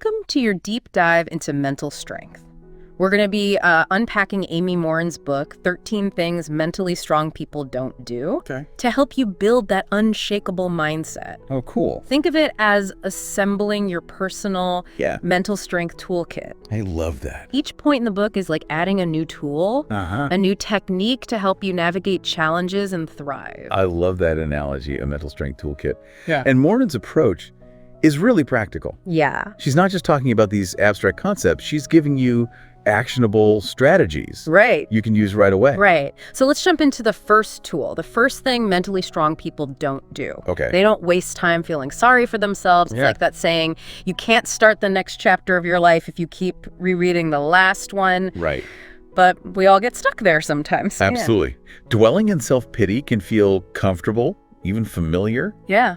Welcome to your deep dive into mental strength. We're going to be unpacking Amy Morin's book, 13 Things Mentally Strong People Don't Do, to help you build that unshakable mindset. Oh, cool. Think of it as assembling your personal mental strength toolkit. I love that. Each point in the book is like adding a new tool, a new technique to help you navigate challenges and thrive. I love that analogy, a mental strength toolkit. Yeah. And Morin's approach is really practical. Yeah. She's not just talking about these abstract concepts. She's giving you actionable strategies you can use right away. Right. So let's jump into the first tool. The first thing mentally strong people don't do. Okay. They don't waste time feeling sorry for themselves. It's like that saying, you can't start the next chapter of your life if you keep rereading the last one. Right. But we all get stuck there sometimes. Absolutely. Dwelling in self-pity can feel comfortable, even familiar. Yeah.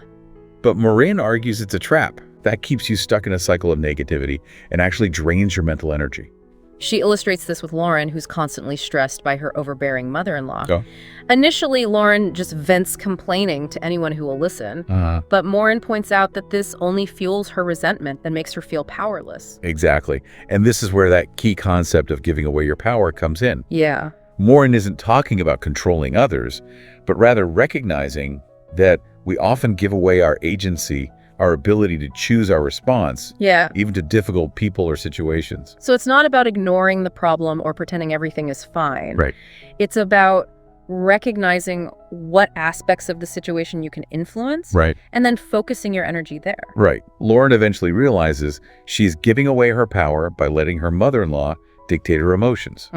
But Morin argues it's a trap. That keeps you stuck in a cycle of negativity and actually drains your mental energy. She illustrates this with Lauren, who's constantly stressed by her overbearing mother-in-law. Oh. Initially, Lauren just vents complaining to anyone who will listen. But Morin points out that this only fuels her resentment and makes her feel powerless. Exactly. And this is where that key concept of giving away your power comes in. Yeah. Morin isn't talking about controlling others, but rather recognizing that we often give away our agency, our ability to choose our response, even to difficult people or situations. So it's not about ignoring the problem or pretending everything is fine. Right. It's about recognizing what aspects of the situation you can influence, and then focusing your energy there. Right. Lauren eventually realizes she's giving away her power by letting her mother-in-law dictate her emotions.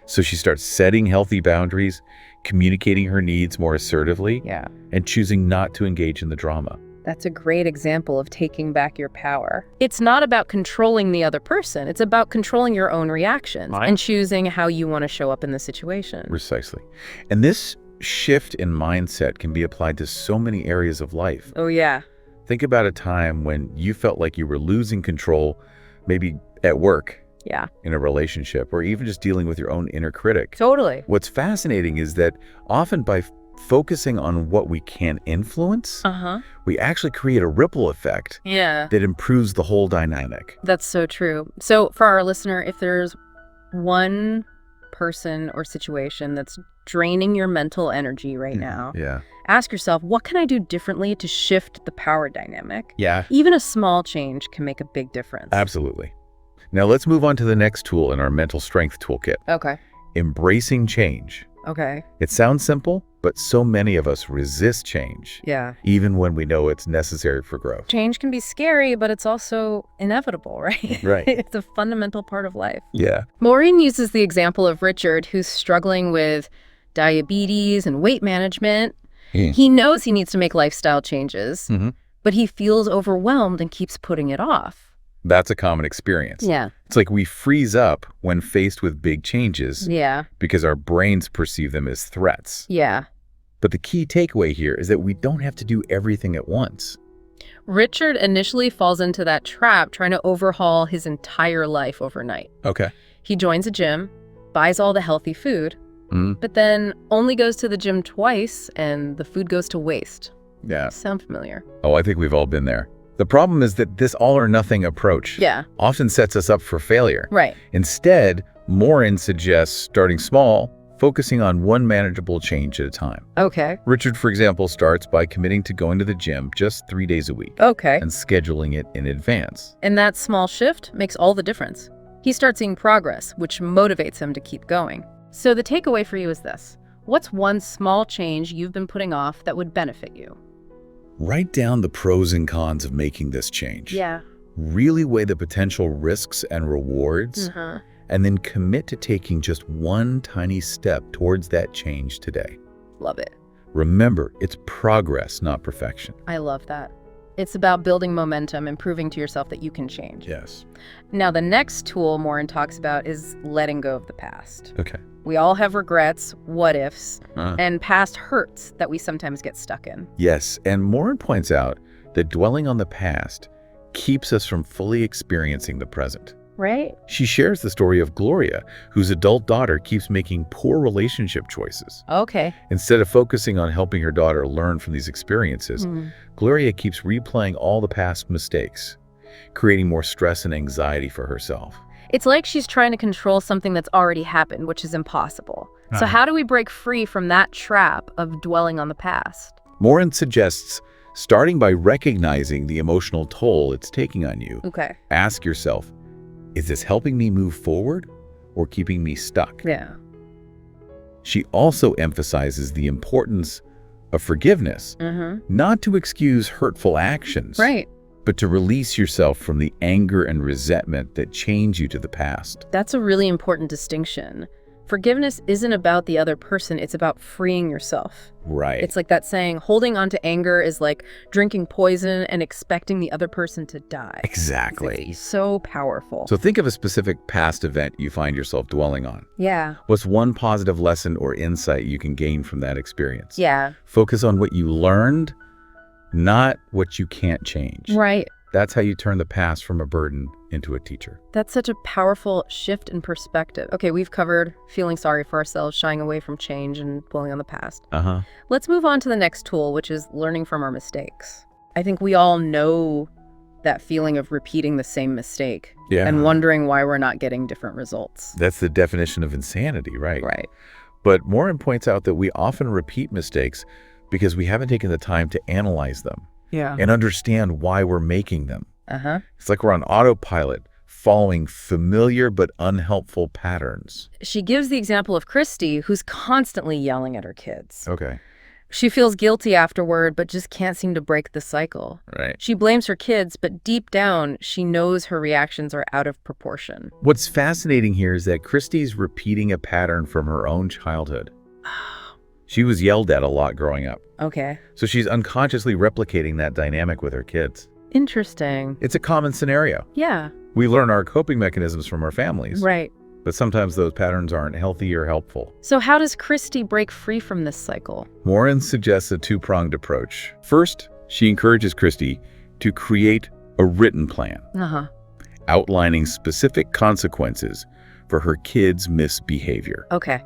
So she starts setting healthy boundaries, communicating her needs more assertively, and choosing not to engage in the drama. That's a great example of taking back your power. It's not about controlling the other person. It's about controlling your own reactions and choosing how you want to show up in the situation. Precisely. And this shift in mindset can be applied to so many areas of life. Oh, yeah. Think about a time when you felt like you were losing control, maybe at work, in a relationship, or even just dealing with your own inner critic. Totally. What's fascinating is that often by focusing on what we can influence, we actually create a ripple effect that improves the whole dynamic. That's so true. So for our listener, if there's one person or situation that's draining your mental energy right now, ask yourself, what can I do differently to shift the power dynamic? Even a small change can make a big difference. Absolutely. Now let's move on to the next tool in our mental strength toolkit. Embracing change. It sounds simple, but so many of us resist change. Even when we know it's necessary for growth. Change can be scary, but it's also inevitable, right? Right. It's a fundamental part of life. Yeah. Maureen uses the example of Richard, who's struggling with diabetes and weight management. He knows he needs to make lifestyle changes, but he feels overwhelmed and keeps putting it off. That's a common experience. It's like we freeze up when faced with big changes because our brains perceive them as threats. But the key takeaway here is that we don't have to do everything at once. Richard initially falls into that trap, trying to overhaul his entire life overnight. He joins a gym, buys all the healthy food, but then only goes to the gym twice and the food goes to waste. Sound familiar? Oh, I think we've all been there. The problem is that this all-or-nothing approach often sets us up for failure. Instead, Morin suggests starting small, focusing on one manageable change at a time. Richard, for example, starts by committing to going to the gym just 3 days a week. And scheduling it in advance. And that small shift makes all the difference. He starts seeing progress, which motivates him to keep going. So the takeaway for you is this. What's one small change you've been putting off that would benefit you? Write down the pros and cons of making this change. Really weigh the potential risks and rewards, and then commit to taking just one tiny step towards that change today. Love it. Remember, it's progress, not perfection. I love that. It's about building momentum and proving to yourself that you can change. Now, the next tool Morin talks about is letting go of the past. We all have regrets, what ifs, and past hurts that we sometimes get stuck in. Yes, and Morin points out that dwelling on the past keeps us from fully experiencing the present. She shares the story of Gloria, whose adult daughter keeps making poor relationship choices. Instead of focusing on helping her daughter learn from these experiences, Gloria keeps replaying all the past mistakes. creating more stress and anxiety for herself. It's like she's trying to control something that's already happened, which is impossible. So how do we break free from that trap of dwelling on the past? Morin suggests starting by recognizing the emotional toll it's taking on you. Okay. Ask yourself, is this helping me move forward or keeping me stuck? Yeah. She also emphasizes the importance of forgiveness, not to excuse hurtful actions, right, but to release yourself from the anger and resentment that chains you to the past. That's a really important distinction. Forgiveness isn't about the other person, it's about freeing yourself. Right. It's like that saying, holding on to anger is like drinking poison and expecting the other person to die. Exactly. It's so powerful. So think of a specific past event you find yourself dwelling on. Yeah. What's one positive lesson or insight you can gain from that experience? Yeah. Focus on what you learned, not what you can't change. Right. That's how you turn the past from a burden into a teacher. That's such a powerful shift in perspective. Okay, we've covered feeling sorry for ourselves, shying away from change, and dwelling on the past. Let's move on to the next tool, which is learning from our mistakes. I think we all know that feeling of repeating the same mistake and wondering why we're not getting different results. That's the definition of insanity, right? Right. But Morin points out that we often repeat mistakes because we haven't taken the time to analyze them. And understand why we're making them. It's like we're on autopilot, following familiar but unhelpful patterns. She gives the example of Christy, who's constantly yelling at her kids. Okay. She feels guilty afterward, but just can't seem to break the cycle. Right. She blames her kids, but deep down, she knows her reactions are out of proportion. What's fascinating here is that Christy's repeating a pattern from her own childhood. She was yelled at a lot growing up. Okay. So she's unconsciously replicating that dynamic with her kids. Interesting. It's a common scenario. Yeah. We learn our coping mechanisms from our families. Right. But sometimes those patterns aren't healthy or helpful. So how does Christy break free from this cycle? Morin suggests a two-pronged approach. First, she encourages Christy to create a written plan, outlining specific consequences for her kids' misbehavior. Okay.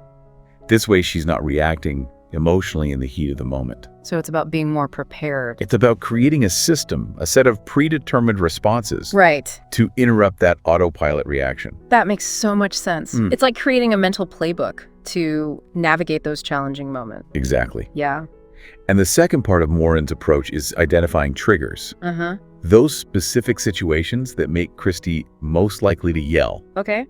This way, she's not reacting emotionally in the heat of the moment. So it's about being more prepared. It's about creating a system, a set of predetermined responses to interrupt that autopilot reaction. That makes so much sense. It's like creating a mental playbook to navigate those challenging moments. Exactly. Yeah. And the second part of Morin's approach is identifying triggers. Those specific situations that make Christy most likely to yell. Okay.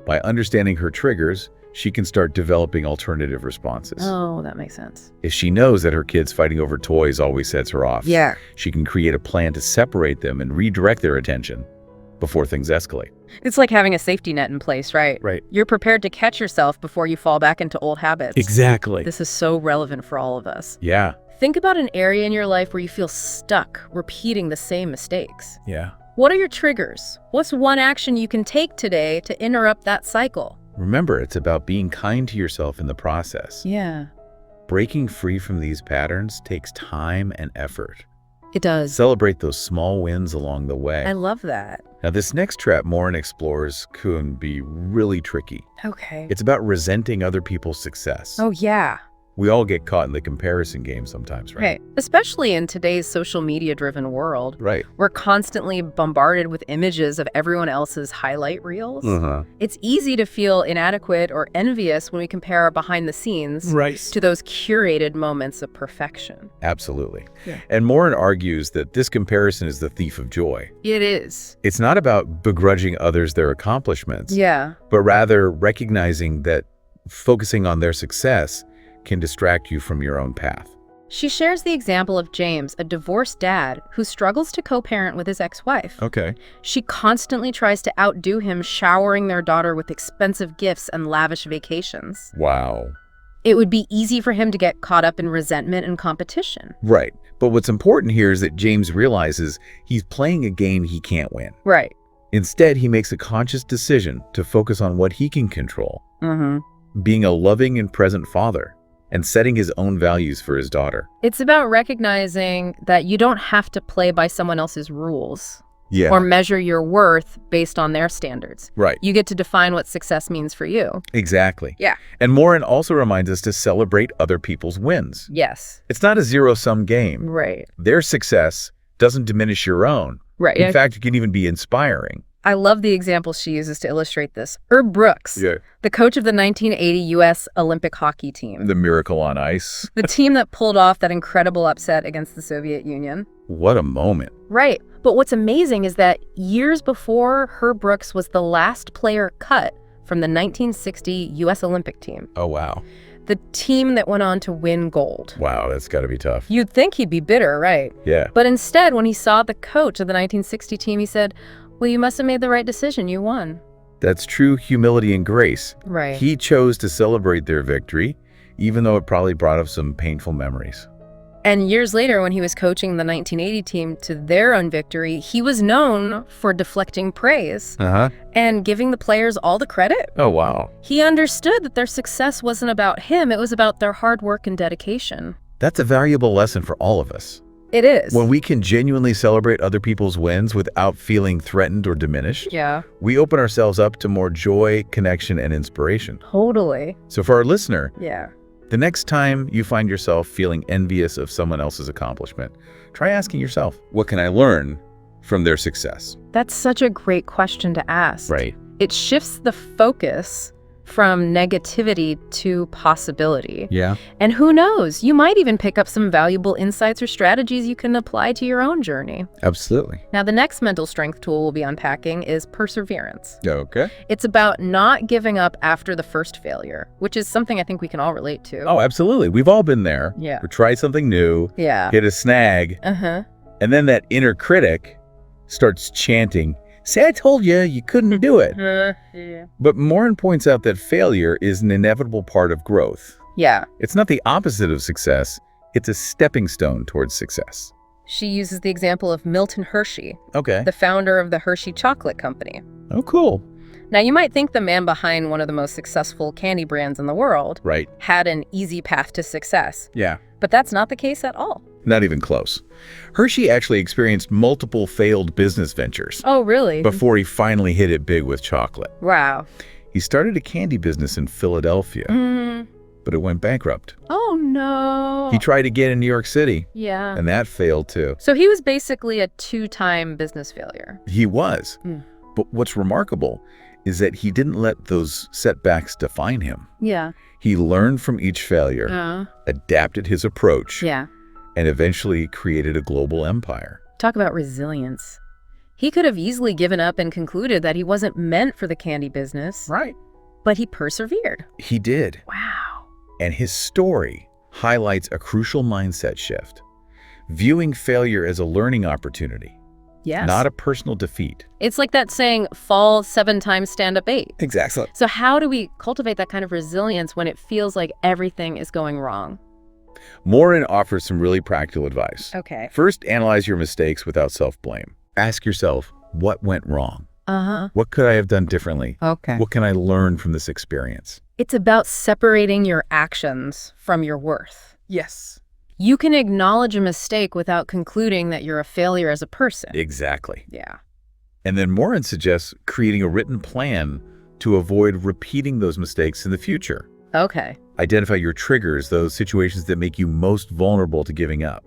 By understanding her triggers, she can start developing alternative responses. Oh, that makes sense. If she knows that her kids fighting over toys always sets her off, she can create a plan to separate them and redirect their attention before things escalate. It's like having a safety net in place, right? Right. You're prepared to catch yourself before you fall back into old habits. Exactly. This is so relevant for all of us. Yeah. Think about an area in your life where you feel stuck repeating the same mistakes. Yeah. What are your triggers? What's one action you can take today to interrupt that cycle? Remember, it's about being kind to yourself in the process. Yeah. Breaking free from these patterns takes time and effort. It does. Celebrate those small wins along the way. I love that. Now, this next trap Morin explores can be really tricky. Okay. It's about resenting other people's success. Oh, yeah. We all get caught in the comparison game sometimes, right? Right. Especially in today's social media-driven world. Right. We're constantly bombarded with images of everyone else's highlight reels. It's easy to feel inadequate or envious when we compare our behind the scenes to those curated moments of perfection. Absolutely. Yeah. And Morin argues that this comparison is the thief of joy. It is. It's not about begrudging others their accomplishments. Yeah. But rather recognizing that focusing on their success can distract you from your own path. She shares the example of James, a divorced dad who struggles to co-parent with his ex-wife. Okay. She constantly tries to outdo him, showering their daughter with expensive gifts and lavish vacations. Wow. It would be easy for him to get caught up in resentment and competition. Right. But what's important here is that James realizes he's playing a game he can't win. Right. Instead, he makes a conscious decision to focus on what he can control. Being a loving and present father, and setting his own values for his daughter. It's about recognizing that you don't have to play by someone else's rules. Yeah. Or measure your worth based on their standards. Right. You get to define what success means for you. Exactly. Yeah. And Morin also reminds us to celebrate other people's wins. Yes. It's not a zero-sum game. Right. Their success doesn't diminish your own, Right. In fact, it can even be inspiring. I love the example she uses to illustrate this. Herb Brooks, the coach of the 1980 U.S. Olympic hockey team. The miracle on ice. The team that pulled off that incredible upset against the Soviet Union. What a moment. Right. But what's amazing is that years before, Herb Brooks was the last player cut from the 1960 U.S. Olympic team. Oh, wow. The team that went on to win gold. Wow, that's got to be tough. You'd think he'd be bitter, right? Yeah. But instead, when he saw the coach of the 1960 team, he said, well, you must have made the right decision. You won. That's true humility and grace. Right. He chose to celebrate their victory, even though it probably brought up some painful memories. And years later, when he was coaching the 1980 team to their own victory, he was known for deflecting praise and giving the players all the credit. Oh, wow. He understood that their success wasn't about him. It was about their hard work and dedication. That's a valuable lesson for all of us. It is. When we can genuinely celebrate other people's wins without feeling threatened or diminished, we open ourselves up to more joy, connection, and inspiration. Totally. So for our listener, the next time you find yourself feeling envious of someone else's accomplishment, try asking yourself, what can I learn from their success? That's such a great question to ask. Right. It shifts the focus from negativity to possibility. Yeah. And who knows, you might even pick up some valuable insights or strategies you can apply to your own journey. Absolutely. Now, the next mental strength tool we'll be unpacking is perseverance. Okay. It's about not giving up after the first failure, which is something I think we can all relate to. Oh, absolutely. We've all been there. Yeah. We tried something new, hit a snag, and then that inner critic starts chanting, "See, I told you, you couldn't do it." But Morin points out that failure is an inevitable part of growth. Yeah. It's not the opposite of success. It's a stepping stone towards success. She uses the example of Milton Hershey, the founder of the Hershey Chocolate Company. Oh, cool. Now, you might think the man behind one of the most successful candy brands in the world had an easy path to success. Yeah. But that's not the case at all. Not even close. Hershey actually experienced multiple failed business ventures. Oh, really? Before he finally hit it big with chocolate. Wow. He started a candy business in Philadelphia, but it went bankrupt. Oh, no. He tried again in New York City. Yeah. And that failed too. So he was basically a two-time business failure. He was. But what's remarkable is that he didn't let those setbacks define him. Yeah. He learned from each failure, adapted his approach, and eventually created a global empire. Talk about resilience. He could have easily given up and concluded that he wasn't meant for the candy business. Right. But he persevered. He did. Wow. And his story highlights a crucial mindset shift, viewing failure as a learning opportunity. Yes. Not a personal defeat. It's like that saying, fall 7 times, stand up 8. Exactly. So how do we cultivate that kind of resilience when it feels like everything is going wrong? Morin offers some really practical advice. Okay. First, analyze your mistakes without self-blame. Ask yourself, what went wrong? What could I have done differently? Okay. What can I learn from this experience? It's about separating your actions from your worth. Yes. You can acknowledge a mistake without concluding that you're a failure as a person. Exactly. Yeah. And then Morin suggests creating a written plan to avoid repeating those mistakes in the future. Okay. Identify your triggers, those situations that make you most vulnerable to giving up.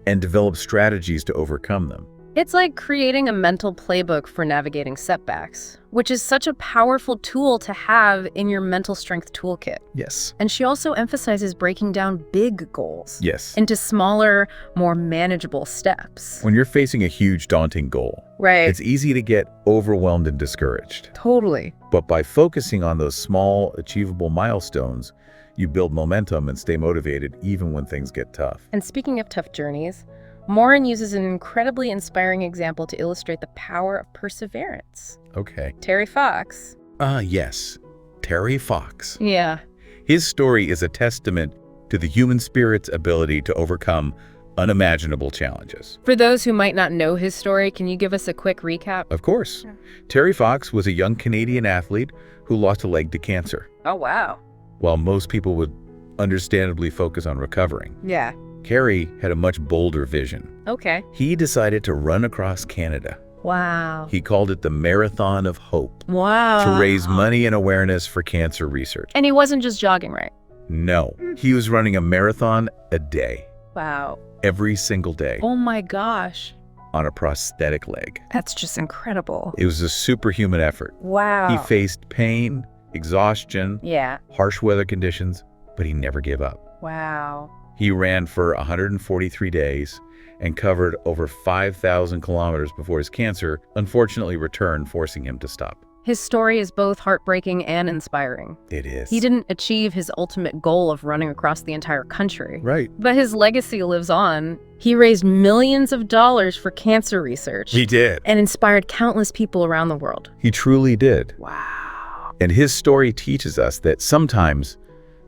And develop strategies to overcome them. It's like creating a mental playbook for navigating setbacks, which is such a powerful tool to have in your mental strength toolkit. Yes. And she also emphasizes breaking down big goals into smaller, more manageable steps. When you're facing a huge, daunting goal, it's easy to get overwhelmed and discouraged. Totally. But by focusing on those small, achievable milestones, you build momentum and stay motivated even when things get tough. And speaking of tough journeys, Morin uses an incredibly inspiring example to illustrate the power of perseverance. Okay. Terry Fox. Yes. Terry Fox. Yeah. His story is a testament to the human spirit's ability to overcome unimaginable challenges. For those who might not know his story, can you give us a quick recap? Of course. Terry Fox was a young Canadian athlete who lost a leg to cancer. Oh, wow. While most people would understandably focus on recovering. Yeah. Kerry had a much bolder vision. Okay. He decided to run across Canada. Wow. He called it the Marathon of Hope. Wow. To raise money and awareness for cancer research. And he wasn't just jogging, right? No. He was running a marathon a day. Wow. Every single day. Oh my gosh. on a prosthetic leg. That's just incredible. It was a superhuman effort. Wow. He faced pain, exhaustion, yeah, harsh weather conditions, but he never gave up. Wow. He ran for 143 days and covered over 5,000 kilometers before his cancer unfortunately returned, forcing him to stop. His story is both heartbreaking and inspiring. It is. He didn't achieve his ultimate goal of running across the entire country. Right. But his legacy lives on. He raised millions of dollars for cancer research. He did. And inspired countless people around the world. He truly did. Wow. And his story teaches us that sometimes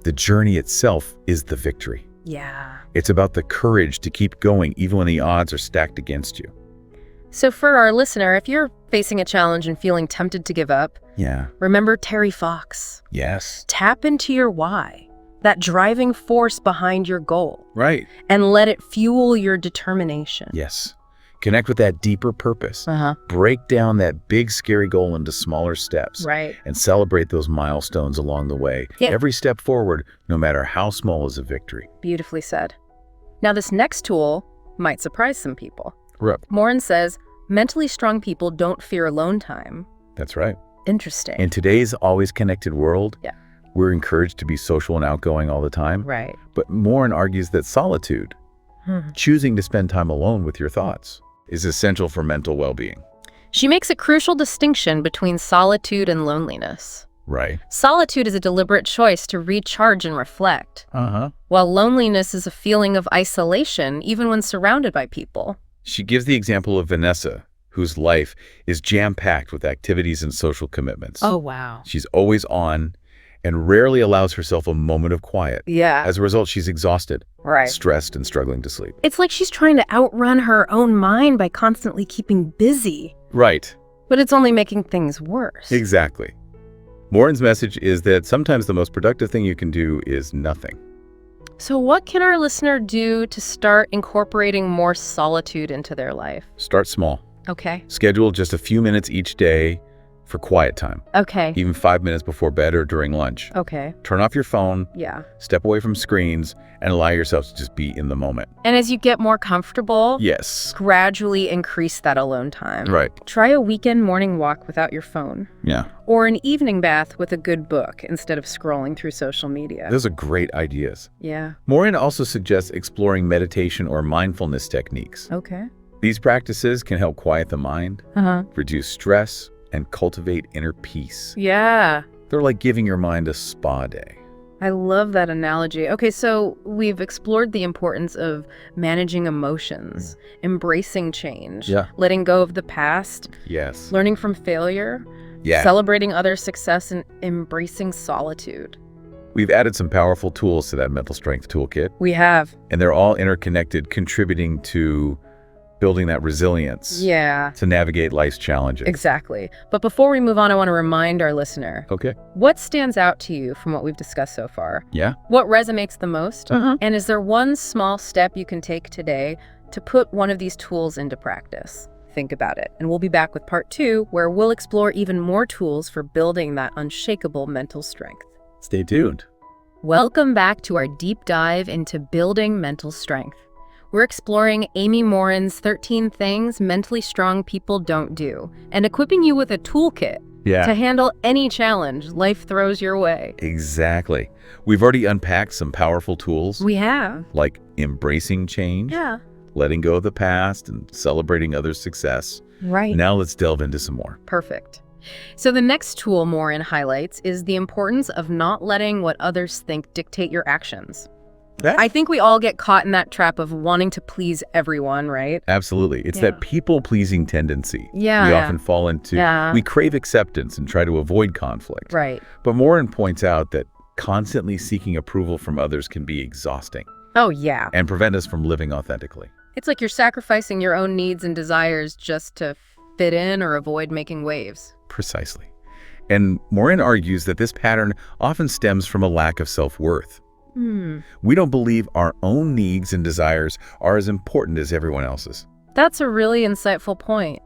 the journey itself is the victory. Yeah. It's about the courage to keep going even when the odds are stacked against you. So for our listener, if you're facing a challenge and feeling tempted to give up, remember Terry Fox. Yes. Tap into your why, that driving force behind your goal. Right. And let it fuel your determination. Yes. Connect with that deeper purpose. Break down that big, scary goal into smaller steps. Right. And celebrate those milestones along the way. Yeah. Every step forward, no matter how small, is a victory. Beautifully said. Now, this next tool might surprise some people. Right. Morin says, mentally strong people don't fear alone time. That's right. Interesting. In today's always connected world, we're encouraged to be social and outgoing all the time. Right. But Morin argues that solitude, choosing to spend time alone with your thoughts, is essential for mental well-being. She makes a crucial distinction between solitude and loneliness. Right. Solitude is a deliberate choice to recharge and reflect, while loneliness is a feeling of isolation even when surrounded by people. She gives the example of Vanessa, whose life is jam-packed with activities and social commitments. Oh, wow. She's always on and rarely allows herself a moment of quiet. Yeah. As a result, she's exhausted, right, stressed, and struggling to sleep. It's like she's trying to outrun her own mind by constantly keeping busy. Right. But it's only making things worse. Exactly. Morin's message is that sometimes the most productive thing you can do is nothing. So what can our listener do to start incorporating more solitude into their life? Start small. Okay. Schedule just a few minutes each day for quiet time. Okay. Even 5 minutes before bed or during lunch. Okay. Turn off your phone. Yeah. Step away from screens and allow yourself to just be in the moment. And as you get more comfortable, yes, gradually increase that alone time. Right. Try a weekend morning walk without your phone. Yeah. Or an evening bath with a good book instead of scrolling through social media. Those are great ideas. Yeah. Morin also suggests exploring meditation or mindfulness techniques. Okay. These practices can help quiet the mind, reduce stress, and cultivate inner peace. Yeah. They're like giving your mind a spa day. I love that analogy. Okay, so we've explored the importance of managing emotions, embracing change, letting go of the past, learning from failure, celebrating others' success, and embracing solitude. We've added some powerful tools to that mental strength toolkit. We have. And they're all interconnected, contributing to building that resilience to navigate life's challenges. Exactly. But before we move on, I want to remind our listener. Okay. What stands out to you from what we've discussed so far? Yeah. What resonates the most? And is there one small step you can take today to put one of these tools into practice? Think about it. And we'll be back with part 2, where we'll explore even more tools for building that unshakable mental strength. Stay tuned. Welcome back to our deep dive into building mental strength. We're exploring Amy Morin's 13 things mentally strong people don't do, and equipping you with a toolkit to handle any challenge life throws your way. Exactly. We've already unpacked some powerful tools. We have. Like embracing change, letting go of the past, and celebrating others' success. Right. Now let's delve into some more. Perfect. So the next tool Morin highlights is the importance of not letting what others think dictate your actions. I think we all get caught in that trap of wanting to please everyone, right? Absolutely. It's that people-pleasing tendency we often fall into. We crave acceptance and try to avoid conflict. Right. But Morin points out that constantly seeking approval from others can be exhausting. Oh, yeah. And prevent us from living authentically. It's like you're sacrificing your own needs and desires just to fit in or avoid making waves. Precisely. And Morin argues that this pattern often stems from a lack of self-worth. We don't believe our own needs and desires are as important as everyone else's. That's a really insightful point.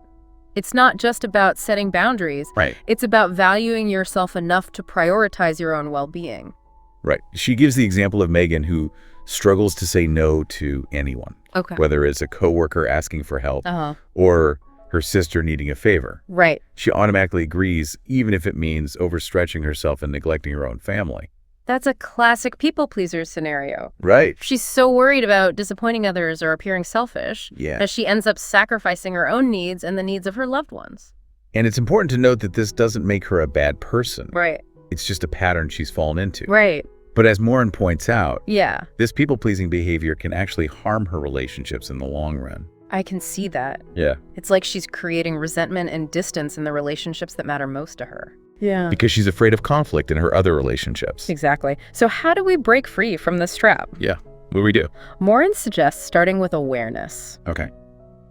It's not just about setting boundaries. Right. It's about valuing yourself enough to prioritize your own well-being. Right. She gives the example of Megan, who struggles to say no to anyone. Okay. Whether it's a coworker asking for help or her sister needing a favor. Right. She automatically agrees, even if it means overstretching herself and neglecting her own family. That's a classic people pleaser scenario. Right. She's so worried about disappointing others or appearing selfish that she ends up sacrificing her own needs and the needs of her loved ones. And it's important to note that this doesn't make her a bad person. Right. It's just a pattern she's fallen into. Right. But as Morin points out, yeah, this people-pleasing behavior can actually harm her relationships in the long run. I can see that. Yeah. It's like she's creating resentment and distance in the relationships that matter most to her. Yeah. Because she's afraid of conflict in her other relationships. Exactly. So how do we break free from this trap? Yeah. What do we do? Morin suggests starting with awareness. Okay.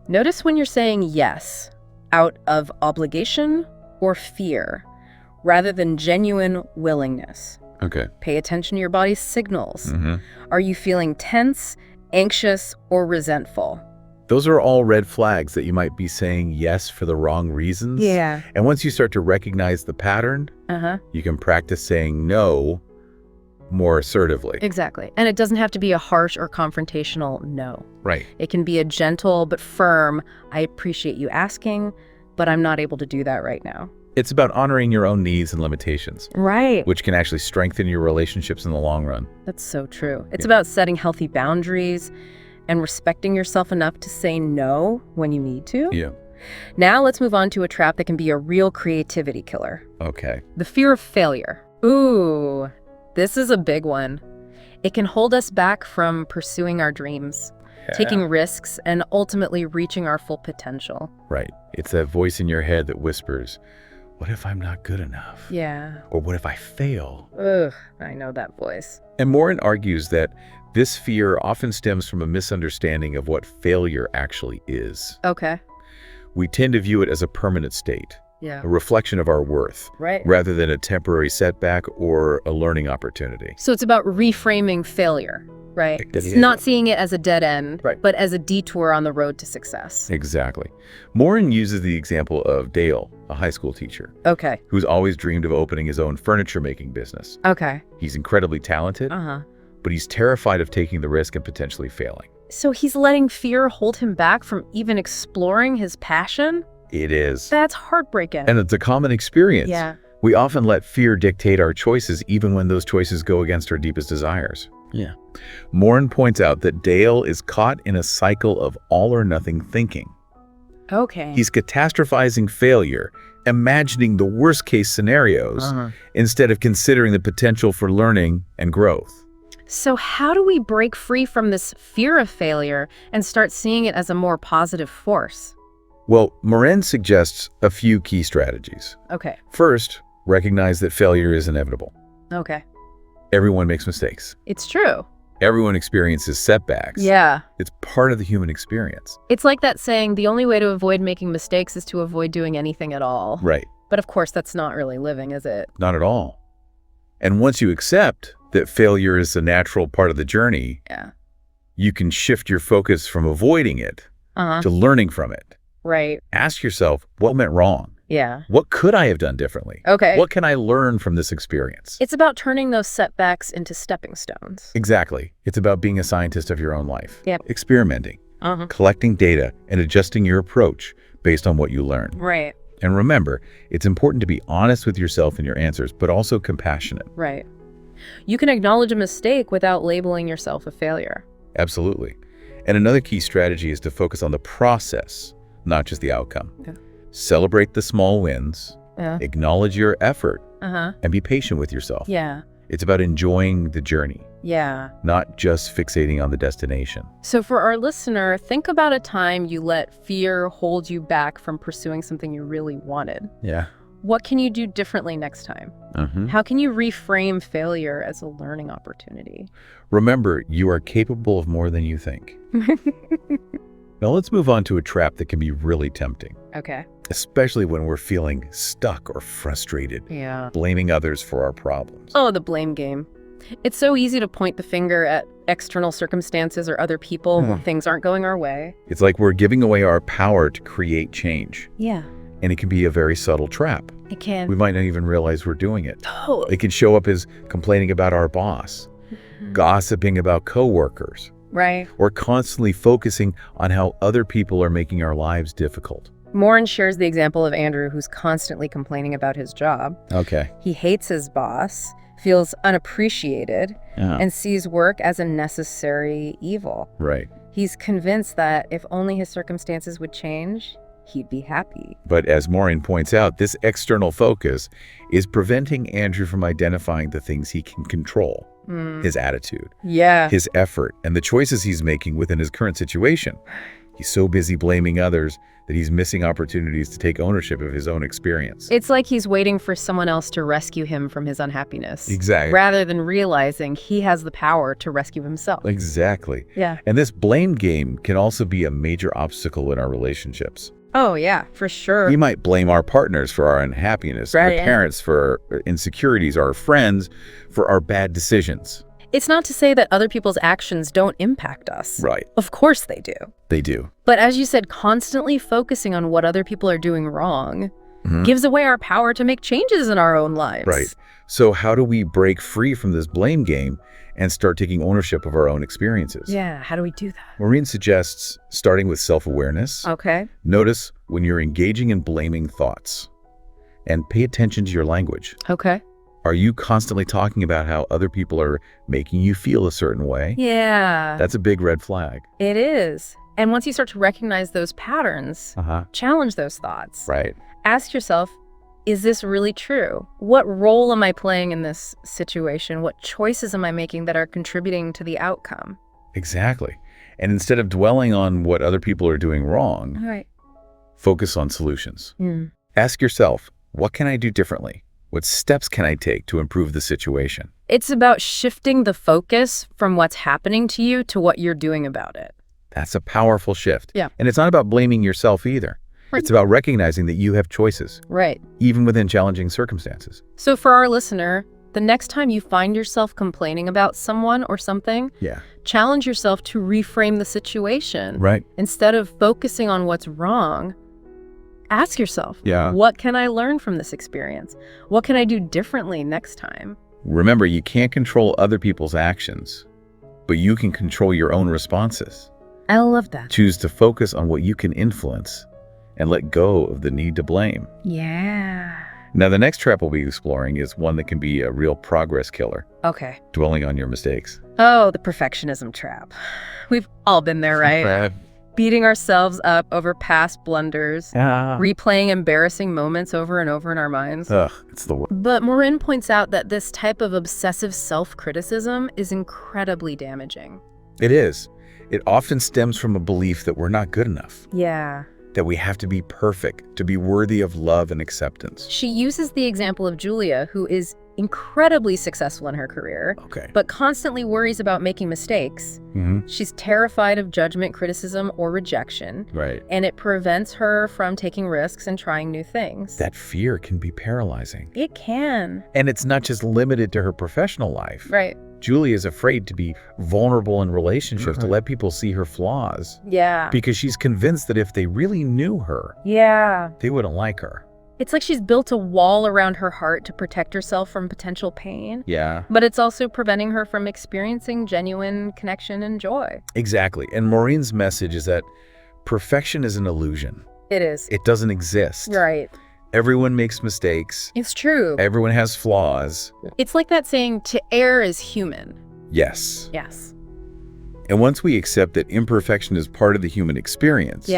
Notice when you're saying yes out of obligation or fear rather than genuine willingness. Okay. Pay attention to your body's signals. Are you feeling tense, anxious, or resentful? Those are all red flags that you might be saying yes for the wrong reasons. Yeah. And once you start to recognize the pattern, you can practice saying no more assertively. Exactly. And it doesn't have to be a harsh or confrontational no. Right. It can be a gentle but firm, I appreciate you asking, but I'm not able to do that right now. It's about honoring your own needs and limitations. Right. Which can actually strengthen your relationships in the long run. That's so true. It's about setting healthy boundaries and respecting yourself enough to say no when you need to. Yeah. Now let's move on to a trap that can be a real creativity killer. Okay. The fear of failure. Ooh, this is a big one. It can hold us back from pursuing our dreams, taking risks, and ultimately reaching our full potential. Right. It's that voice in your head that whispers, what if I'm not good enough? Yeah. Or what if I fail? Ugh, I know that voice. And Morin argues that this fear often stems from a misunderstanding of what failure actually is. Okay. We tend to view it as a permanent state, a reflection of our worth, rather than a temporary setback or a learning opportunity. So it's about reframing failure, right? It's not seeing it as a dead end, but as a detour on the road to success. Exactly. Morin uses the example of Dale, a high school teacher. Okay. Who's always dreamed of opening his own furniture-making business. Okay. He's incredibly talented, but he's terrified of taking the risk and potentially failing. So he's letting fear hold him back from even exploring his passion? It is. That's heartbreaking. And it's a common experience. Yeah. We often let fear dictate our choices even when those choices go against our deepest desires. Yeah. Morin points out that Dale is caught in a cycle of all-or-nothing thinking. Okay. He's catastrophizing failure, imagining the worst-case scenarios, instead of considering the potential for learning and growth. So how do we break free from this fear of failure and start seeing it as a more positive force? Well, Morin suggests a few key strategies. Okay. First, recognize that failure is inevitable. Okay. Everyone makes mistakes. It's true. Everyone experiences setbacks. Yeah. It's part of the human experience. It's like that saying, the only way to avoid making mistakes is to avoid doing anything at all. Right. But of course, that's not really living, is it? Not at all. And once you accept that failure is a natural part of the journey, you can shift your focus from avoiding it to learning from it. Right. Ask yourself, what went wrong? Yeah. What could I have done differently? Okay. What can I learn from this experience? It's about turning those setbacks into stepping stones. Exactly. It's about being a scientist of your own life. Yep. Experimenting, collecting data, and adjusting your approach based on what you learn. Right. And remember, it's important to be honest with yourself and your answers, but also compassionate. Right. You can acknowledge a mistake without labeling yourself a failure. Absolutely. And another key strategy is to focus on the process, not just the outcome. Okay. Celebrate the small wins, acknowledge your effort, and be patient with yourself. Yeah. It's about enjoying the journey. Yeah. Not just fixating on the destination. So for our listener, think about a time you let fear hold you back from pursuing something you really wanted. Yeah. What can you do differently next time? How can you reframe failure as a learning opportunity? Remember, you are capable of more than you think. Now let's move on to a trap that can be really tempting. Okay. Especially when we're feeling stuck or frustrated. Yeah. Blaming others for our problems. Oh, the blame game. It's so easy to point the finger at external circumstances or other people when things aren't going our way. It's like we're giving away our power to create change. Yeah. And it can be a very subtle trap. It can. We might not even realize we're doing it. Totally. It can show up as complaining about our boss, gossiping about coworkers, Right. Or constantly focusing on how other people are making our lives difficult. Morin shares the example of Andrew, who's constantly complaining about his job. Okay. He hates his boss, feels unappreciated, and sees work as a necessary evil. Right. He's convinced that if only his circumstances would change, he'd be happy. But as Maureen points out, this external focus is preventing Andrew from identifying the things he can control. His attitude, his effort, and the choices he's making within his current situation. He's so busy blaming others that he's missing opportunities to take ownership of his own experience. It's like he's waiting for someone else to rescue him from his unhappiness. Exactly. Rather than realizing he has the power to rescue himself. Exactly. Yeah. And this blame game can also be a major obstacle in our relationships. Oh, yeah, for sure. We might blame our partners for our unhappiness, our parents for our insecurities, our friends for our bad decisions. It's not to say that other people's actions don't impact us. Right. Of course they do. They do. But as you said, constantly focusing on what other people are doing wrong gives away our power to make changes in our own lives. Right. So how do we break free from this blame game and start taking ownership of our own experiences? Yeah, how do we do that? Maureen suggests starting with self-awareness. Okay. Notice when you're engaging in blaming thoughts and pay attention to your language. Okay. Are you constantly talking about how other people are making you feel a certain way? Yeah. That's a big red flag. It is. And once you start to recognize those patterns, challenge those thoughts. Right. Ask yourself, is this really true? What role am I playing in this situation? What choices am I making that are contributing to the outcome? Exactly. And instead of dwelling on what other people are doing wrong, focus on solutions. Ask yourself, what can I do differently? What steps can I take to improve the situation? It's about shifting the focus from what's happening to you to what you're doing about it. That's a powerful shift. Yeah. And it's not about blaming yourself either. Right. It's about recognizing that you have choices. Right. Even within challenging circumstances. So for our listener, the next time you find yourself complaining about someone or something, challenge yourself to reframe the situation. Right. Instead of focusing on what's wrong, ask yourself, what can I learn from this experience? What can I do differently next time? Remember, you can't control other people's actions, but you can control your own responses. I love that. Choose to focus on what you can influence and let go of the need to blame. Yeah. Now, the next trap we'll be exploring is one that can be a real progress killer. Okay. Dwelling on your mistakes. Oh, the perfectionism trap. We've all been there, right? Beating ourselves up over past blunders, replaying embarrassing moments over and over in our minds. It's the worst. But Marin points out that this type of obsessive self-criticism is incredibly damaging. It is. It often stems from a belief that we're not good enough. Yeah. That we have to be perfect to be worthy of love and acceptance. She uses the example of Julia, who is incredibly successful in her career, but constantly worries about making mistakes. She's terrified of judgment, criticism, or rejection. Right. And it prevents her from taking risks and trying new things. That fear can be paralyzing. It can. And it's not just limited to her professional life. Right. Julie is afraid to be vulnerable in relationships, to let people see her flaws. Yeah. Because she's convinced that if they really knew her, they wouldn't like her. It's like she's built a wall around her heart to protect herself from potential pain. Yeah. But it's also preventing her from experiencing genuine connection and joy. Exactly. And Maureen's message is that perfection is an illusion. It is. It doesn't exist. Right. Everyone makes mistakes. It's true. Everyone has flaws. It's like that saying, to err is human. Yes. Yes. And once we accept that imperfection is part of the human experience,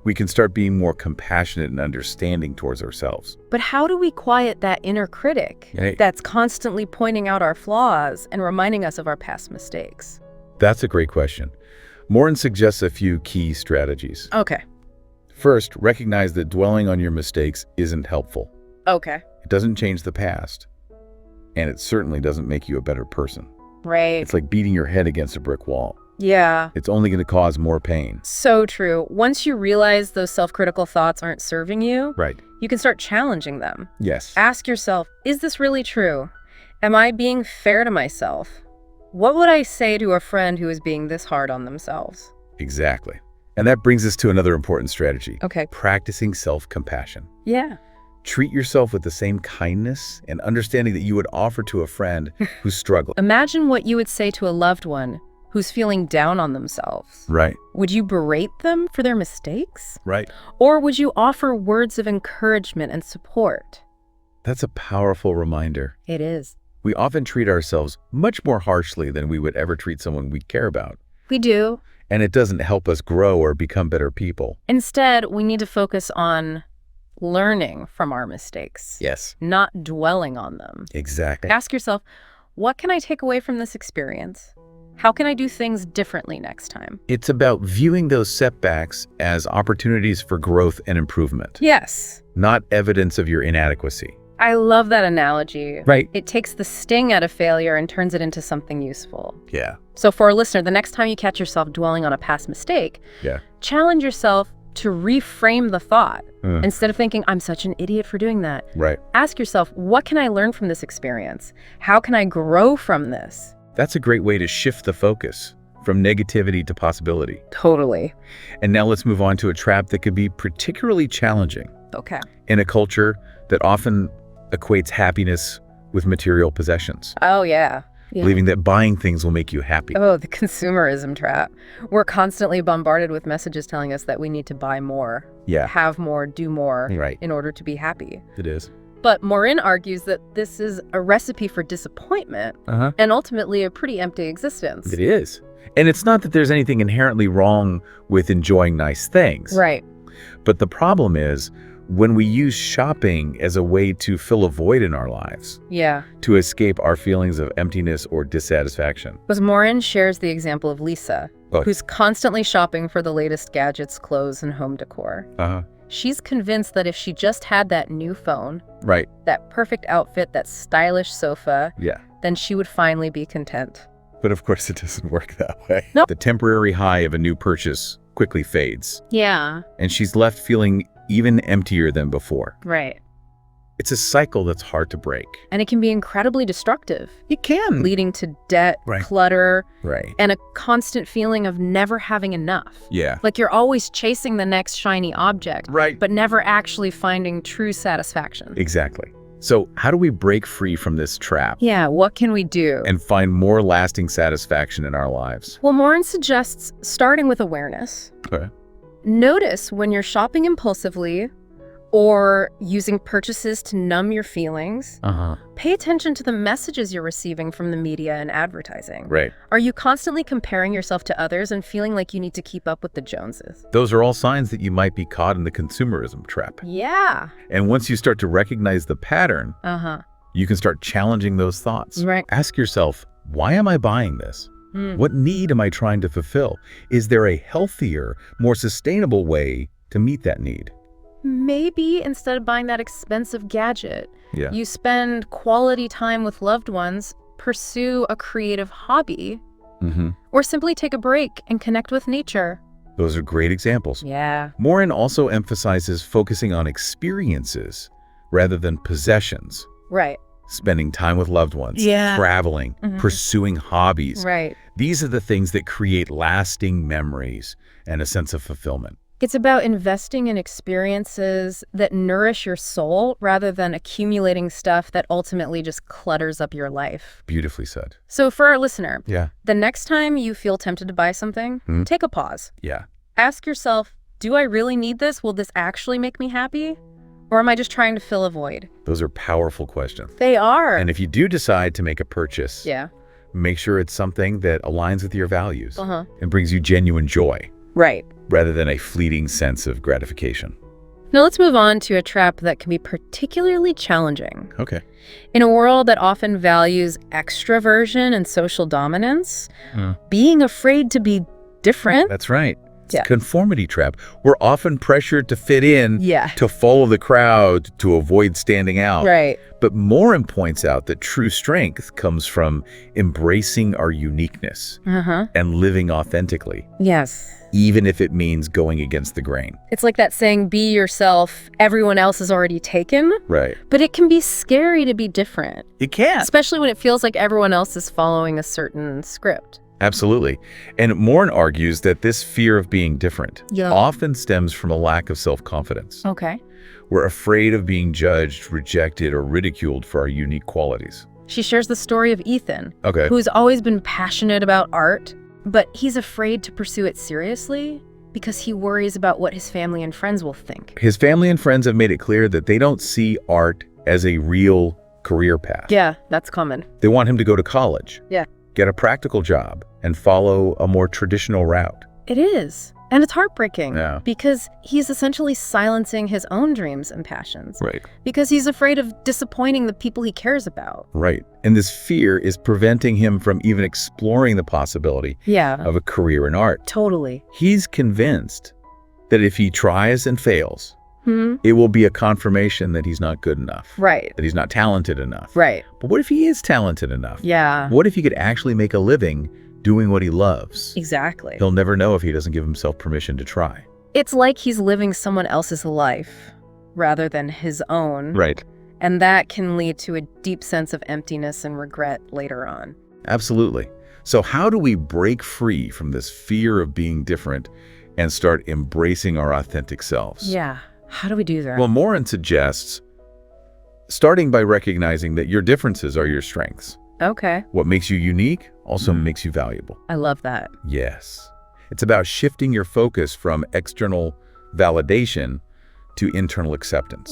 we can start being more compassionate and understanding towards ourselves. But how do we quiet that inner critic that's constantly pointing out our flaws and reminding us of our past mistakes? That's a great question. Maureen suggests a few key strategies. Okay. First, recognize that dwelling on your mistakes isn't helpful. Okay. It doesn't change the past, and it certainly doesn't make you a better person. Right. It's like beating your head against a brick wall. Yeah. It's only going to cause more pain. So true. Once you realize those self-critical thoughts aren't serving you, you can start challenging them. Yes. Ask yourself, is this really true? Am I being fair to myself? What would I say to a friend who is being this hard on themselves? Exactly. And that brings us to another important strategy. Okay. Practicing self-compassion. Yeah. Treat yourself with the same kindness and understanding that you would offer to a friend who's struggling. Imagine what you would say to a loved one who's feeling down on themselves. Right. Would you berate them for their mistakes? Right. Or would you offer words of encouragement and support? That's a powerful reminder. It is. We often treat ourselves much more harshly than we would ever treat someone we care about. We do. And it doesn't help us grow or become better people. Instead, we need to focus on learning from our mistakes. Yes. Not dwelling on them. Exactly. Ask yourself, what can I take away from this experience? How can I do things differently next time? It's about viewing those setbacks as opportunities for growth and improvement. Yes. Not evidence of your inadequacy. I love that analogy. Right. It takes the sting out of failure and turns it into something useful. Yeah. So for a listener, the next time you catch yourself dwelling on a past mistake, challenge yourself to reframe the thought. Instead of thinking, I'm such an idiot for doing that. Right. Ask yourself, what can I learn from this experience? How can I grow from this? That's a great way to shift the focus from negativity to possibility. Totally. And now let's move on to a trap that could be particularly challenging. Okay. In a culture that often equates happiness with material possessions. Oh, yeah. Believing that buying things will make you happy. Oh, the consumerism trap. We're constantly bombarded with messages telling us that we need to buy more, have more, do more in order to be happy. It is. But Morin argues that this is a recipe for disappointment and ultimately a pretty empty existence. It is. And it's not that there's anything inherently wrong with enjoying nice things. Right. But the problem is when we use shopping as a way to fill a void in our lives. Yeah. To escape our feelings of emptiness or dissatisfaction. Because Morin shares the example of Lisa, who's constantly shopping for the latest gadgets, clothes, and home decor. She's convinced that if she just had that new phone, that perfect outfit, that stylish sofa, then she would finally be content. But of course it doesn't work that way. Nope. The temporary high of a new purchase quickly fades. Yeah. And she's left feeling even emptier than before. Right. It's a cycle that's hard to break. And it can be incredibly destructive. It can. Leading to debt, clutter, and a constant feeling of never having enough. Yeah. Like you're always chasing the next shiny object, but never actually finding true satisfaction. Exactly. So how do we break free from this trap? Yeah, what can we do? And find more lasting satisfaction in our lives? Well, Morin suggests starting with awareness. Okay. Notice when you're shopping impulsively or using purchases to numb your feelings. Pay attention to the messages you're receiving from the media and advertising. Right. Are you constantly comparing yourself to others and feeling like you need to keep up with the Joneses? Those are all signs that you might be caught in the consumerism trap. Yeah. And once you start to recognize the pattern, you can start challenging those thoughts. Right. Ask yourself, why am I buying this? What need am I trying to fulfill? Is there a healthier, more sustainable way to meet that need? Maybe instead of buying that expensive gadget, you spend quality time with loved ones, pursue a creative hobby, or simply take a break and connect with nature. Those are great examples. Yeah. Morin also emphasizes focusing on experiences rather than possessions. Right. Spending time with loved ones, traveling, pursuing hobbies. Right. These are the things that create lasting memories and a sense of fulfillment. It's about investing in experiences that nourish your soul rather than accumulating stuff that ultimately just clutters up your life. Beautifully said. So for our listener, the next time you feel tempted to buy something, take a pause. Yeah. Ask yourself, do I really need this? Will this actually make me happy? Or am I just trying to fill a void? Those are powerful questions. They are. And if you do decide to make a purchase, make sure it's something that aligns with your values and brings you genuine joy. Right. Rather than a fleeting sense of gratification. Now let's move on to a trap that can be particularly challenging. Okay. In a world that often values extroversion and social dominance, being afraid to be different. That's right. It's a conformity trap. We're often pressured to fit in, to follow the crowd, to avoid standing out. Right. But Morin points out that true strength comes from embracing our uniqueness and living authentically. Yes. Even if it means going against the grain. It's like that saying, be yourself, everyone else is already taken. Right. But it can be scary to be different. It can. Especially when it feels like everyone else is following a certain script. Absolutely. And Morin argues that this fear of being different often stems from a lack of self-confidence. Okay. We're afraid of being judged, rejected, or ridiculed for our unique qualities. She shares the story of Ethan, who's always been passionate about art, But he's afraid to pursue it seriously because he worries about what his family and friends will think. His family and friends have made it clear that they don't see art as a real career path. Yeah, that's common. They want him to go to college. Yeah. Get a practical job and follow a more traditional route. It is. And it's heartbreaking because he's essentially silencing his own dreams and passions. Right. Because he's afraid of disappointing the people he cares about. Right. And this fear is preventing him from even exploring the possibility of a career in art. Totally. He's convinced that if he tries and fails, it will be a confirmation that he's not good enough. Right. That he's not talented enough. Right. But what if he is talented enough? Yeah. What if he could actually make a living doing what he loves? Exactly. He'll never know if he doesn't give himself permission to try. It's like he's living someone else's life rather than his own. Right. And that can lead to a deep sense of emptiness and regret later on. Absolutely. So how do we break free from this fear of being different and start embracing our authentic selves? Yeah. How do we do that? Well, Morin suggests starting by recognizing that your differences are your strengths. Okay. What makes you unique also makes you valuable. I love that. Yes. It's about shifting your focus from external validation to internal acceptance.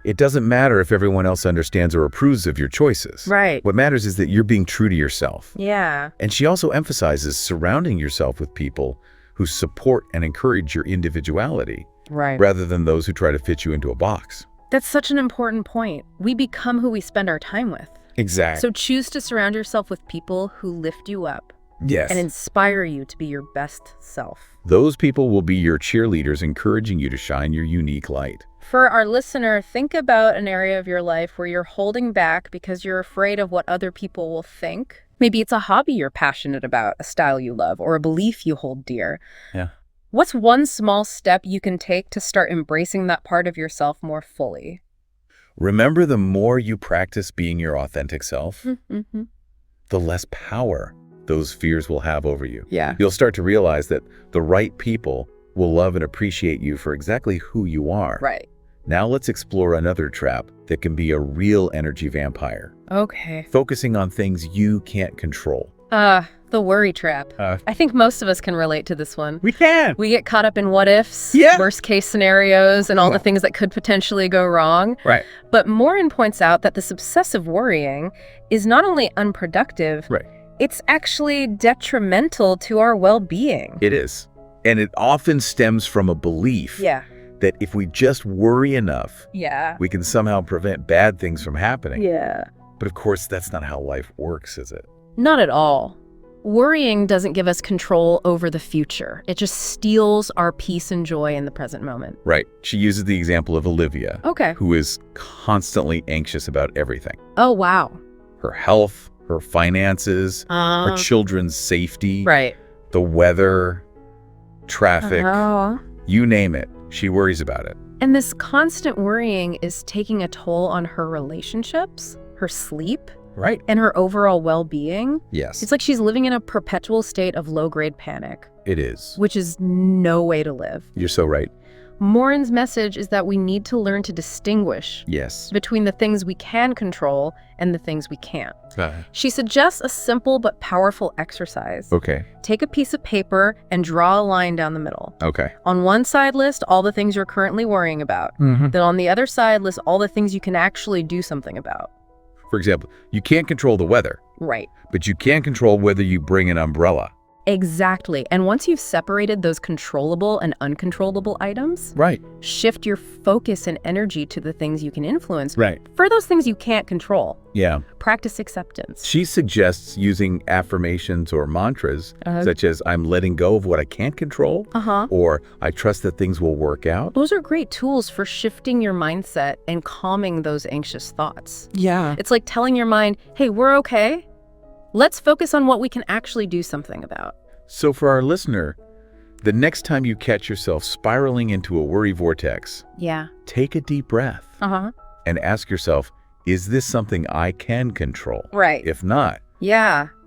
It doesn't matter if everyone else understands or approves of your choices. Right. What matters is that you're being true to yourself. Yeah. And she also emphasizes surrounding yourself with people who support and encourage your individuality, rather than those who try to fit you into a box. That's such an important point. We become who we spend our time with. Exactly. So choose to surround yourself with people who lift you up. Yes. And inspire you to be your best self. Those people will be your cheerleaders, encouraging you to shine your unique light. For our listener, think about an area of your life where you're holding back because you're afraid of what other people will think. Maybe it's a hobby you're passionate about, a style you love, or a belief you hold dear. Yeah. What's one small step you can take to start embracing that part of yourself more fully? Remember, the more you practice being your authentic self, the less power those fears will have over you. Yeah. You'll start to realize that the right people will love and appreciate you for exactly who you are. Right. Now let's explore another trap that can be a real energy vampire. Okay. Focusing on things you can't control. The worry trap. I think most of us can relate to this one. We can. We get caught up in what ifs, worst case scenarios, and all the things that could potentially go wrong. Right. But Morin points out that this obsessive worrying is not only unproductive, it's actually detrimental to our well-being. It is. And it often stems from a belief that if we just worry enough, we can somehow prevent bad things from happening. Yeah. But of course, that's not how life works, is it? Not at all. Worrying doesn't give us control over the future. It just steals our peace and joy in the present moment. Right. She uses the example of Olivia, who is constantly anxious about everything. Oh, wow. Her health, her finances, her children's safety, the weather, traffic, you name it. She worries about it. And this constant worrying is taking a toll on her relationships, her sleep, and her overall well-being. Yes. It's like she's living in a perpetual state of low-grade panic. It is. Which is no way to live. You're so right. Morin's message is that we need to learn to distinguish between the things we can control and the things we can't. She suggests a simple but powerful exercise. Take a piece of paper and draw a line down the middle. On one side, list all the things you're currently worrying about. Then on the other side, list all the things you can actually do something about. For example, you can't control the weather. But you can control whether you bring an umbrella. Exactly. And once you've separated those controllable and uncontrollable items, shift your focus and energy to the things you can influence. For those things you can't control. Practice acceptance. She suggests using affirmations or mantras such as I'm letting go of what I can't control, or I trust that things will work out. Those are great tools for shifting your mindset and calming those anxious thoughts. It's like telling your mind, hey, we're okay. Let's focus on what we can actually do something about. So for our listener, the next time you catch yourself spiraling into a worry vortex, take a deep breath and ask yourself, is this something I can control? If not,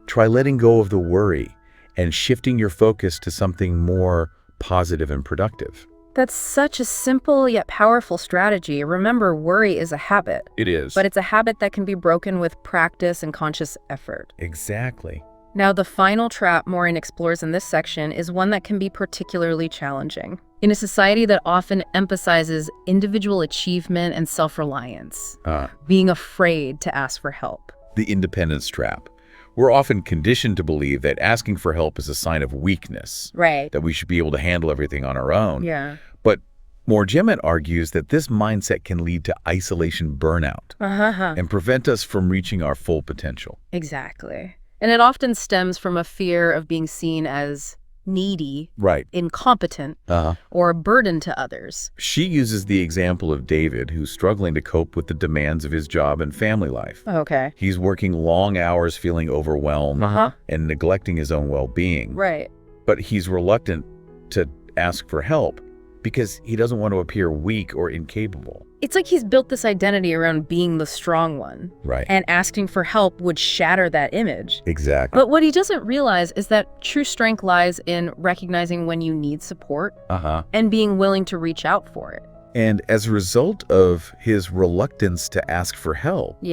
try letting go of the worry and shifting your focus to something more positive and productive. That's such a simple yet powerful strategy. Remember, worry is a habit. It is. But it's a habit that can be broken with practice and conscious effort. Exactly. Now, the final trap Maureen explores in this section is one that can be particularly challenging. In a society that often emphasizes individual achievement and self-reliance, being afraid to ask for help. The independence trap. We're often conditioned to believe that asking for help is a sign of weakness. Right. That we should be able to handle everything on our own. Yeah. But Moore-Jemmett argues that this mindset can lead to isolation burnout and prevent us from reaching our full potential. Exactly. And it often stems from a fear of being seen as needy, incompetent, or a burden to others. She uses the example of David, who's struggling to cope with the demands of his job and family life. Okay. He's working long hours, feeling overwhelmed, and neglecting his own well-being. Right. But he's reluctant to ask for help because he doesn't want to appear weak or incapable. It's like he's built this identity around being the strong one. Right. And asking for help would shatter that image. Exactly. But what he doesn't realize is that true strength lies in recognizing when you need support and being willing to reach out for it. And as a result of his reluctance to ask for help,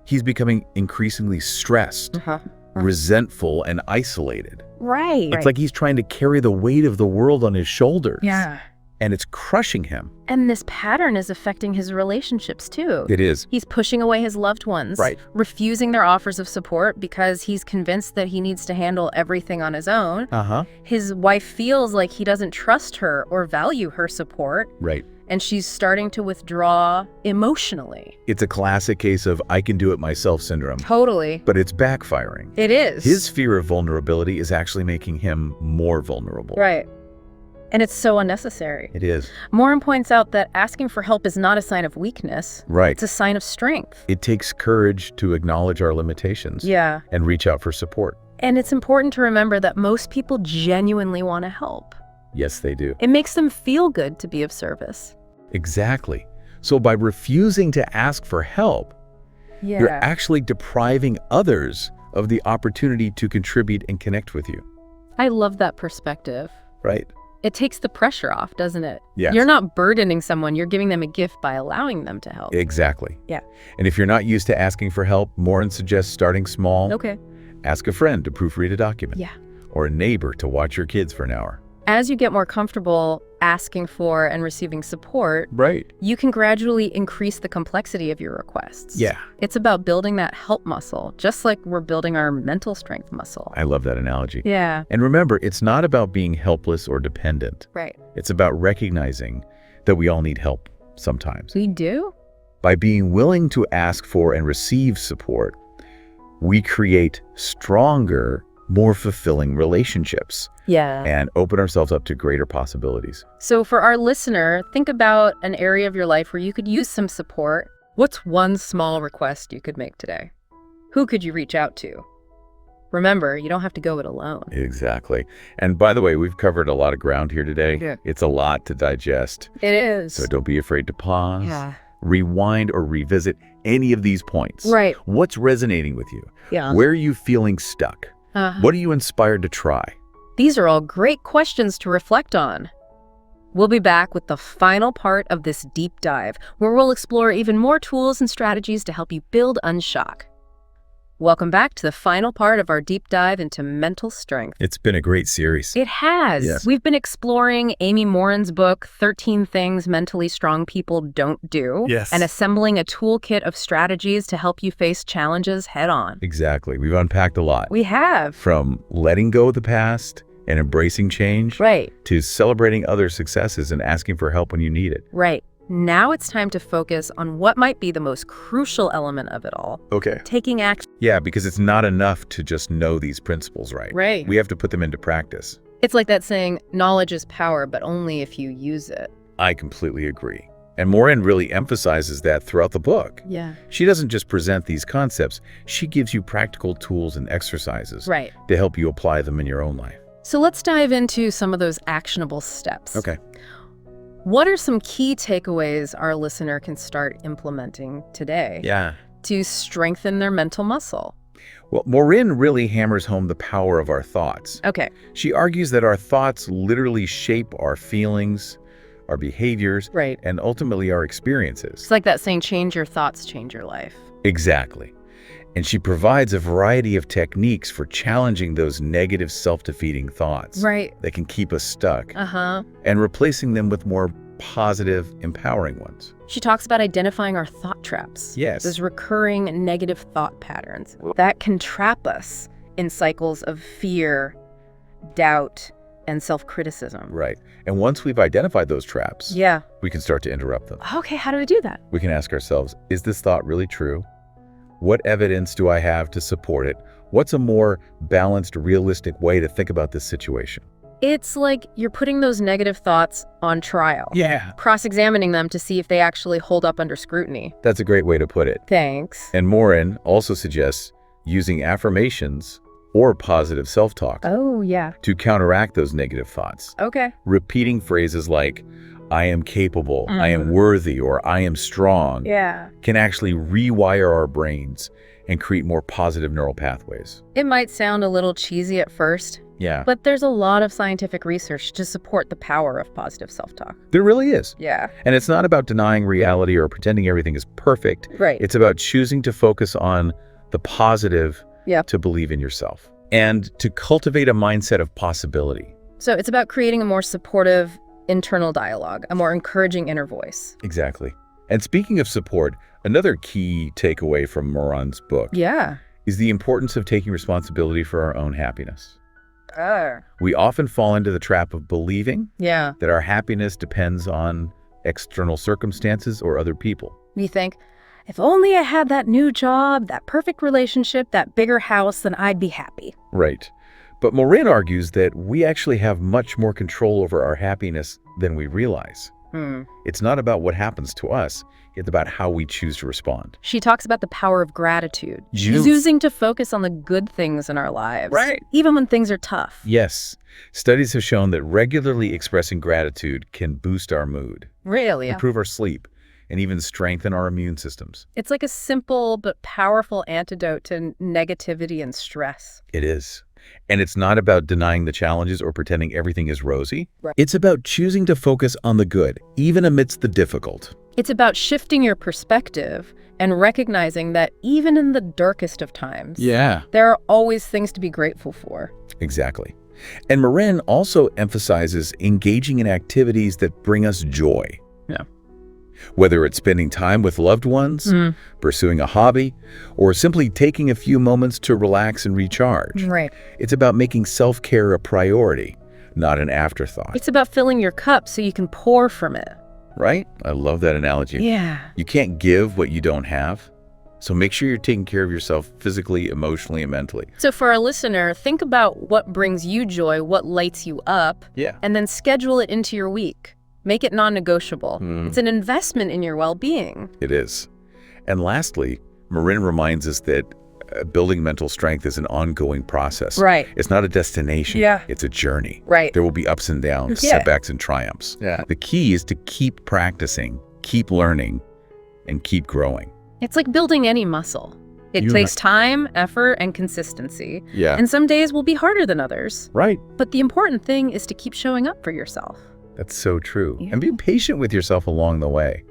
he's becoming increasingly stressed, resentful, and isolated. Right. It's like he's trying to carry the weight of the world on his shoulders. Yeah. And it's crushing him. And this pattern is affecting his relationships, too. It is. He's pushing away his loved ones, refusing their offers of support because he's convinced that he needs to handle everything on his own. His wife feels like he doesn't trust her or value her support. Right. And she's starting to withdraw emotionally. It's a classic case of I can do it myself syndrome. Totally. But it's backfiring. It is. His fear of vulnerability is actually making him more vulnerable. Right. And it's so unnecessary. It is. Morin points out that asking for help is not a sign of weakness. Right. It's a sign of strength. It takes courage to acknowledge our limitations. Yeah. And reach out for support. And it's important to remember that most people genuinely want to help. Yes, they do. It makes them feel good to be of service. Exactly. So by refusing to ask for help, you're actually depriving others of the opportunity to contribute and connect with you. I love that perspective. Right. It takes the pressure off, doesn't it? Yes. You're not burdening someone, you're giving them a gift by allowing them to help. Exactly. Yeah. And if you're not used to asking for help, Morin suggests starting small. Okay. Ask a friend to proofread a document. Yeah. Or a neighbor to watch your kids for an hour. As you get more comfortable asking for and receiving support, you can gradually increase the complexity of your requests. Yeah. It's about building that help muscle, just like we're building our mental strength muscle. I love that analogy. Yeah. And remember, it's not about being helpless or dependent. Right. It's about recognizing that we all need help sometimes. We do? By being willing to ask for and receive support, we create stronger, more fulfilling relationships. Yeah. And open ourselves up to greater possibilities. So for our listener, think about an area of your life where you could use some support. What's one small request you could make today? Who could you reach out to? Remember, you don't have to go it alone. Exactly. And by the way, we've covered a lot of ground here today. Yeah. It's a lot to digest. It is. So don't be afraid to pause, rewind, or revisit any of these points. Right. What's resonating with you? Yeah. Where are you feeling stuck? What are you inspired to try? These are all great questions to reflect on. We'll be back with the final part of this deep dive, where we'll explore even more tools and strategies to help you build Unshock. Welcome back to the final part of our deep dive into mental strength. It's been a great series. It has. Yes. We've been exploring Amy Morin's book, 13 Things Mentally Strong People Don't Do, and assembling a toolkit of strategies to help you face challenges head on. Exactly. We've unpacked a lot. We have. From letting go of the past and embracing change, to celebrating other successes and asking for help when you need it. Right. Now it's time to focus on what might be the most crucial element of it all. Okay. Taking action. Yeah, because it's not enough to just know these principles, right? Right. We have to put them into practice. It's like that saying, knowledge is power, but only if you use it. I completely agree. And Morin really emphasizes that throughout the book. Yeah. She doesn't just present these concepts, she gives you practical tools and exercises to help you apply them in your own life. So let's dive into some of those actionable steps. Okay. What are some key takeaways our listener can start implementing today to strengthen their mental muscle? Well, Morin really hammers home the power of our thoughts. Okay. She argues that our thoughts literally shape our feelings, our behaviors, and ultimately our experiences. It's like that saying, change your thoughts, change your life. Exactly. And she provides a variety of techniques for challenging those negative self-defeating thoughts that can keep us stuck and replacing them with more positive, empowering ones. She talks about identifying our thought traps. Yes. Those recurring negative thought patterns that can trap us in cycles of fear, doubt, and self-criticism. Right. And once we've identified those traps, we can start to interrupt them. Okay, how do we do that? We can ask ourselves, is this thought really true? What evidence do I have to support it? What's a more balanced, realistic way to think about this situation? It's like you're putting those negative thoughts on trial. Yeah. Cross-examining them to see if they actually hold up under scrutiny. That's a great way to put it. Thanks. And Morin also suggests using affirmations or positive self-talk to counteract those negative thoughts. Okay. Repeating phrases like, I am capable, I am worthy, or I am strong can actually rewire our brains and create more positive neural pathways. It might sound a little cheesy at first, but there's a lot of scientific research to support the power of positive self-talk. There really is. Yeah. And it's not about denying reality or pretending everything is perfect. Right. It's about choosing to focus on the positive to believe in yourself and to cultivate a mindset of possibility. So it's about creating a more supportive internal dialogue, a more encouraging inner voice. Exactly. And speaking of support, another key takeaway from Morin's book is the importance of taking responsibility for our own happiness. We often fall into the trap of believing that our happiness depends on external circumstances or other people. We think, if only I had that new job, that perfect relationship, that bigger house, then I'd be happy. Right. But Morin argues that we actually have much more control over our happiness than we realize. It's not about what happens to us. It's about how we choose to respond. She talks about the power of gratitude. Choosing to focus on the good things in our lives. Right. Even when things are tough. Yes. Studies have shown that regularly expressing gratitude can boost our mood. Really? Improve our sleep, and even strengthen our immune systems. It's like a simple but powerful antidote to negativity and stress. It is. And it's not about denying the challenges or pretending everything is rosy. It's about choosing to focus on the good, even amidst the difficult. It's about shifting your perspective and recognizing that even in the darkest of times, there are always things to be grateful for. Exactly. And Morin also emphasizes engaging in activities that bring us joy. Whether it's spending time with loved ones, pursuing a hobby, or simply taking a few moments to relax and recharge. Right. It's about making self-care a priority, not an afterthought. It's about filling your cup so you can pour from it. Right? I love that analogy. Yeah. You can't give what you don't have. So make sure you're taking care of yourself physically, emotionally, and mentally. So for our listener, think about what brings you joy, what lights you up, and then schedule it into your week. Make it non-negotiable. It's an investment in your well-being. It is. And lastly, Morin reminds us that building mental strength is an ongoing process. Right. It's not a destination. It's a journey. Right. There will be ups and downs, setbacks and triumphs. The key is to keep practicing, keep learning, and keep growing. It's like building any muscle. It takes time, effort, and consistency. And some days will be harder than others. Right. But the important thing is to keep showing up for yourself. That's so true. And be patient with yourself along the way.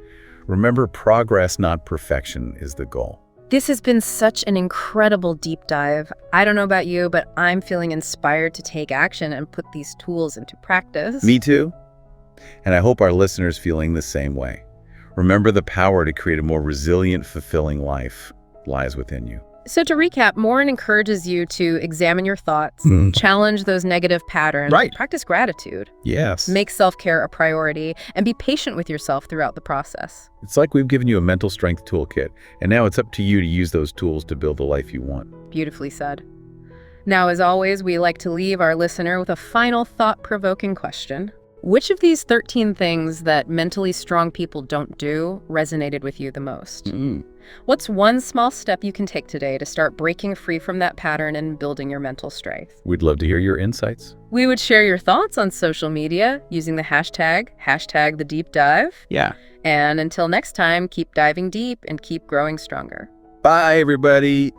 Remember, progress, not perfection, is the goal. This has been such an incredible deep dive. I don't know about you, but I'm feeling inspired to take action and put these tools into practice. Me too. And I hope our listeners feeling the same way. Remember, the power to create a more resilient, fulfilling life lies within you. So to recap, Morin encourages you to examine your thoughts, challenge those negative patterns, practice gratitude, make self-care a priority, and be patient with yourself throughout the process. It's like we've given you a mental strength toolkit, and now it's up to you to use those tools to build the life you want. Beautifully said. Now, as always, we like to leave our listener with a final thought-provoking question. Which of these 13 things that mentally strong people don't do resonated with you the most? What's one small step you can take today to start breaking free from that pattern and building your mental strength? We'd love to hear your insights. We would share your thoughts on social media using the hashtag #TheDeepDive. And until next time, keep diving deep and keep growing stronger. Bye, everybody.